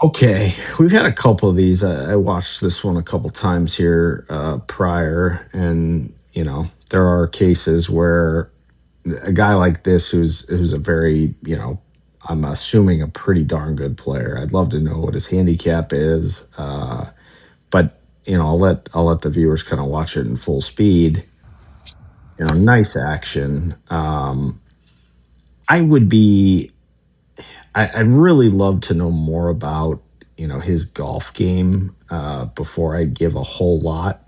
Okay, we've had a couple of these. I watched this one a couple times here prior, and there are cases where a guy like this, who's a very, I'm assuming a pretty darn good player. I'd love to know what his handicap is, but I'll let the viewers kind of watch it in full speed. Nice action. I would be. I'd really love to know more about his golf game before I give a whole lot.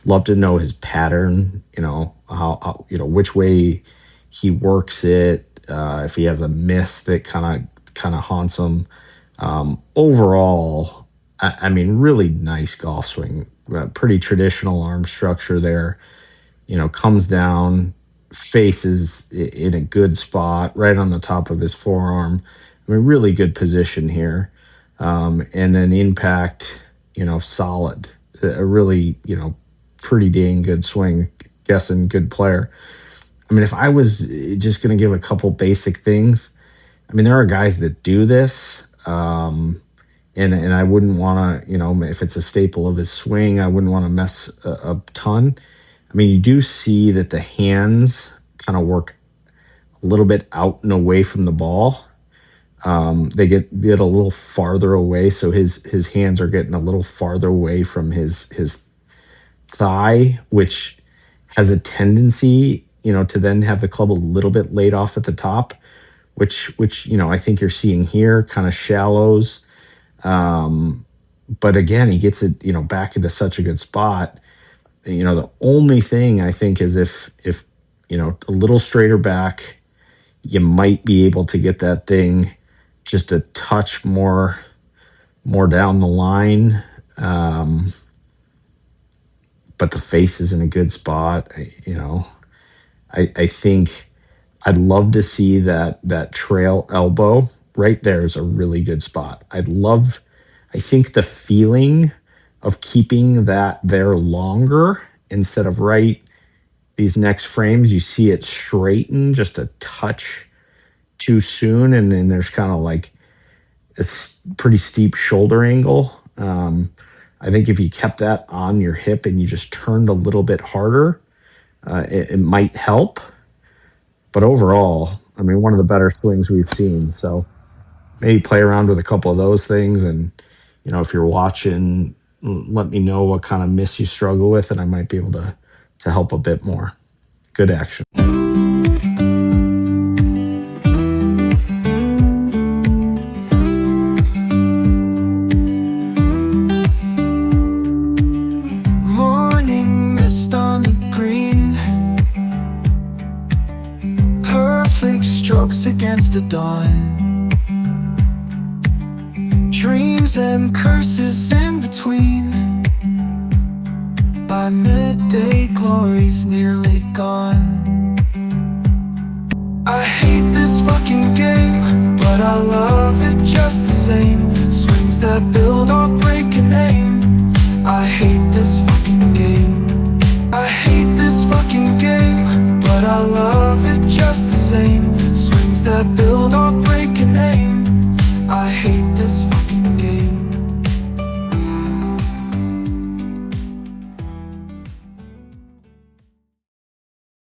Love to know his pattern. Which way he works it. If he has a miss that kind of haunts him. Overall, I mean, really nice golf swing. Pretty traditional arm structure there. Comes down, faces in a good spot, right on the top of his forearm. I mean, really good position here. And then impact, solid. A really, pretty dang good swing. Guessing good player. I mean, if I was just going to give a couple basic things, I mean, there are guys that do this. And I wouldn't want to, if it's a staple of his swing, I wouldn't want to mess a ton. I mean, you do see that the hands kind of work a little bit out and away from the ball. They get a little farther away, so his hands are getting a little farther away from his thigh, which has a tendency, to then have the club a little bit laid off at the top, which I think you're seeing here, kind of shallows. But again, he gets it, back into such a good spot. The only thing I think is if a little straighter back, you might be able to get that thing just a touch more down the line. But the face is in a good spot. I think I'd love to see that trail elbow right there is a really good spot. I think the feeling of keeping that there longer instead of right these next frames, you see it straighten just a touch too soon, and then there's kind of like a pretty steep shoulder angle. I think if you kept that on your hip and you just turned a little bit harder, it might help. But overall, I mean, one of the better swings we've seen. So maybe play around with a couple of those things, and if you're watching, let me know what kind of miss you struggle with, and I might be able to help a bit more. Good action. Morning mist on the green, perfect strokes against the dawn, dreams and curses in between. By midday, glory's nearly gone. I hate this fucking game, but I love it just the same. Swings that build or break an aim. I hate this fucking game. I hate this fucking game, but I love it just the same. Swings that build